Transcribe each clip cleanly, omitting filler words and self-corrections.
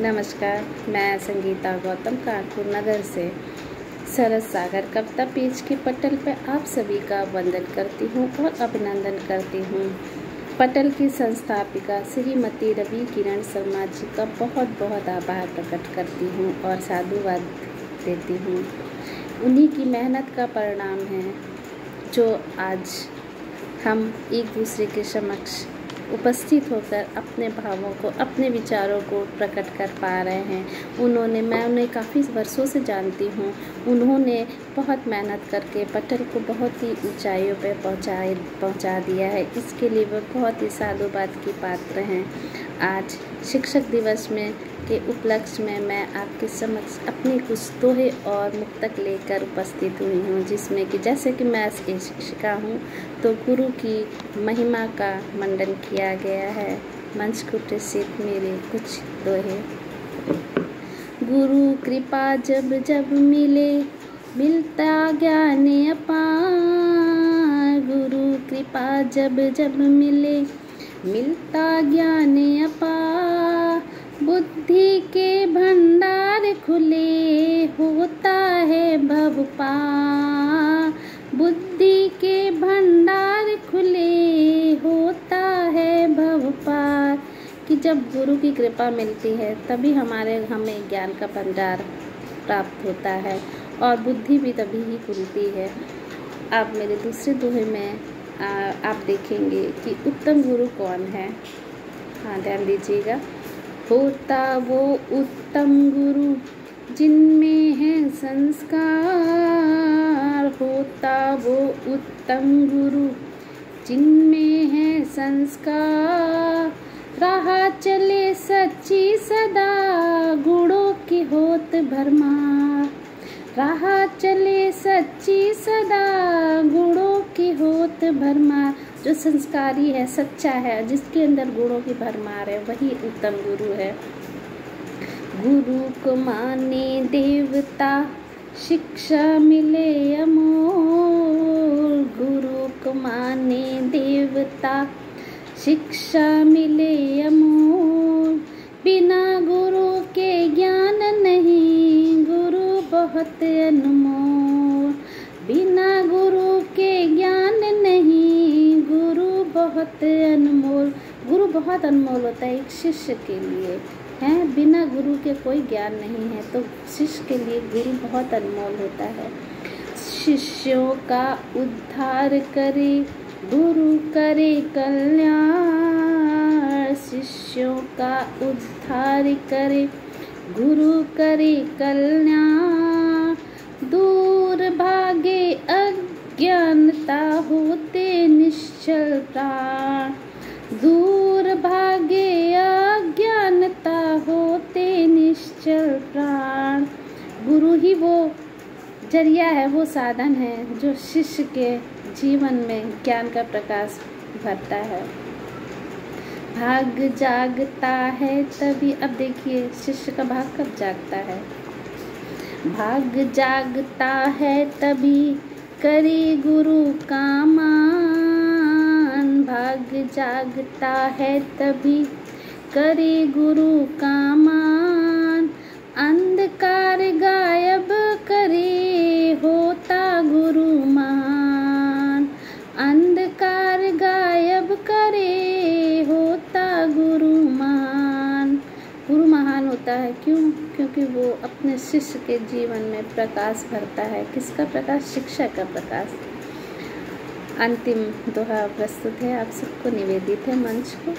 नमस्कार, मैं संगीता गौतम कानपुर नगर से सरस सागर कविता पेज के पटल पर आप सभी का वंदन करती हूँ और अभिनंदन करती हूँ। पटल की संस्थापिका श्रीमती रवि किरण शर्मा जी का बहुत बहुत आभार प्रकट करती हूँ और साधुवाद देती हूँ। उन्हीं की मेहनत का परिणाम है जो आज हम एक दूसरे के समक्ष उपस्थित होकर अपने भावों को, अपने विचारों को प्रकट कर पा रहे हैं। मैं उन्हें काफ़ी वर्षों से जानती हूँ। उन्होंने बहुत मेहनत करके पटल को बहुत ही ऊंचाइयों पर पहुँचा दिया है। इसके लिए वे बहुत ही साधुवाद की पात्र हैं। आज शिक्षक दिवस के उपलक्ष्य में मैं आपके समक्ष अपने कुछ दोहे और मुक्तक लेकर उपस्थित हुई हूँ, जिसमें कि जैसे कि मैं शिक्षिका हूँ तो गुरु की महिमा का मंडन किया गया है। मंच को प्रसिद्ध मेरे कुछ दोहे। गुरु कृपा जब जब मिले मिलता ज्ञान अपार। गुरु कृपा जब जब मिले मिलता ज्ञान अपार। बुद्धि के भंडार खुले होता है भव पार। बुद्धि के भंडार खुले होता है भव पार। कि जब गुरु की कृपा मिलती है तभी हमें ज्ञान का भंडार प्राप्त होता है और बुद्धि भी तभी ही खुलती है। अब मेरे दूसरे दोहे में आप देखेंगे कि उत्तम गुरु कौन है। हाँ, ध्यान दीजिएगा। होता वो उत्तम गुरु जिनमें है संस्कार। होता वो उत्तम गुरु जिनमें है संस्कार। राह चले सच्ची सदा गुणों की होत भरमार। राह चले सच्ची सदा गुणों की होत भरमार। जो संस्कारी है, सच्चा है, जिसके अंदर गुणों की भरमार है, वही उत्तम गुरु है। गुरु को माने देवता शिक्षा मिले अमोल। गुरु को माने देवता शिक्षा मिले अमोल। बिना गुरु के ज्ञान नहीं गुरु बहुत अनमोल। बिना गुरु के ज्ञान नहीं गुरु बहुत अनमोल। गुरु बहुत अनमोल होता है एक शिष्य के लिए, है। बिना गुरु के कोई ज्ञान नहीं है, तो शिष्य के लिए गुरु बहुत अनमोल होता है। शिष्यों का उद्धार करे गुरु करे कल्याण। शिष्यों का उद्धार करे गुरु करे कल्याण। दूर भागे अज्ञानता होते निश्चल प्राण। दूर भागे अज्ञानता होते निश्चल प्राण। गुरु ही वो जरिया है, वो साधन है जो शिष्य के जीवन में ज्ञान का प्रकाश भरता है। भाग जागता है तभी, अब देखिए शिष्य का भाग कब जागता है। भाग जागता है तभी करे गुरु का मान। भाग जागता है तभी करे गुरु का मान। अंधकार गायब करे होता गुरु महान। अंधकार गायब करे होता गुरु महान। गुरु महान होता है क्यों? क्योंकि वो अपने शिष्य के जीवन में प्रकाश भरता है। किसका प्रकाश? शिक्षा का प्रकाश। अंतिम दोहा प्रस्तुत है, आप सबको निवेदित है मंच को।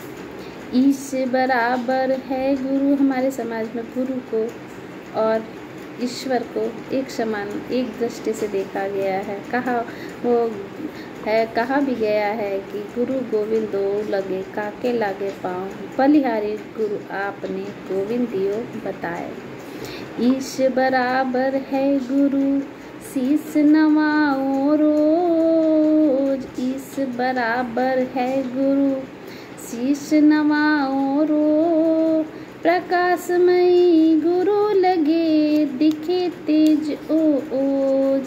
ईश बराबर है गुरु। हमारे समाज में गुरु को और ईश्वर को एक समान, एक दृष्टि से देखा गया है। कहा भी गया है कि गुरु गोविंद दो लगे काके लागे पाँव। बलिहारी गुरु आपने गोविंद दियो बताए। ईश बराबर है गुरु शीस नवाओ रोज। ईश बराबर है गुरु शीस नवाओ रोज। प्रकाशमयी गुरु लगे दिखे तेज ओज।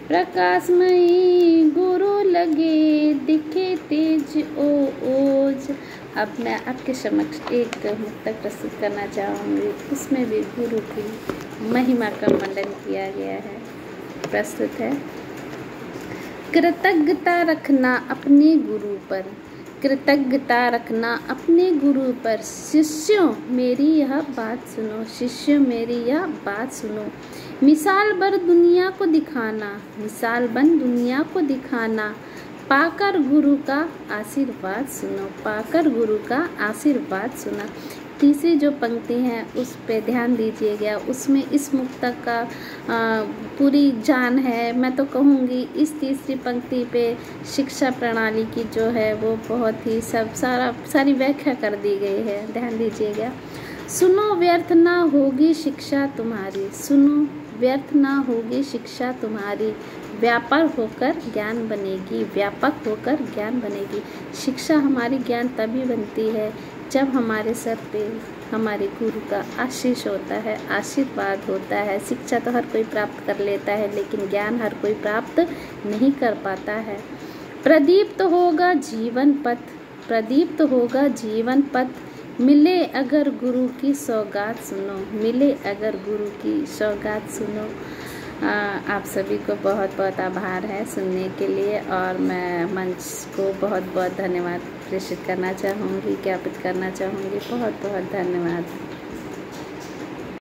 प्रकाशमयी गुरु लगे दिखे तेज ओज। अब मैं आपके समक्ष एक मुक्तक प्रस्तुत करना चाहूँगी। उसमें भी गुरु की महिमा का वर्णन किया गया है। प्रस्तुत है। कृतज्ञता रखना अपने गुरु पर, कृतज्ञता रखना अपने गुरु पर। शिष्यों मेरी यह बात सुनो, शिष्यों मेरी यह बात सुनो। मिसाल भर दुनिया को दिखाना, मिसाल बन दुनिया को दिखाना। पाकर गुरु का आशीर्वाद सुनो, पाकर गुरु का आशीर्वाद सुना। तीसरी जो पंक्ति है उस पे ध्यान दीजिएगा। उसमें इस मुक्तक का पूरी जान है। मैं तो कहूँगी इस तीसरी पंक्ति पे शिक्षा प्रणाली की जो है वो बहुत ही सारी व्याख्या कर दी गई है। ध्यान दीजिएगा। सुनो व्यर्थ ना होगी शिक्षा तुम्हारी, सुनो व्यर्थ ना होगी शिक्षा तुम्हारी। व्यापक होकर ज्ञान बनेगी, व्यापक होकर ज्ञान बनेगी। शिक्षा हमारी ज्ञान तभी बनती है जब हमारे सर पे हमारे गुरु का आशीष होता है, आशीर्वाद होता है। शिक्षा तो हर कोई प्राप्त कर लेता है, लेकिन ज्ञान हर कोई प्राप्त नहीं कर पाता है। प्रदीप्त होगा जीवन पथ, प्रदीप्त होगा जीवन पथ। मिले अगर गुरु की सौगात सुनो, मिले अगर गुरु की सौगात सुनो। आप सभी को बहुत बहुत आभार है सुनने के लिए, और मैं मंच को बहुत बहुत धन्यवाद प्रेषित करना चाहूँगी, ज्ञापित करना चाहूँगी। बहुत बहुत धन्यवाद।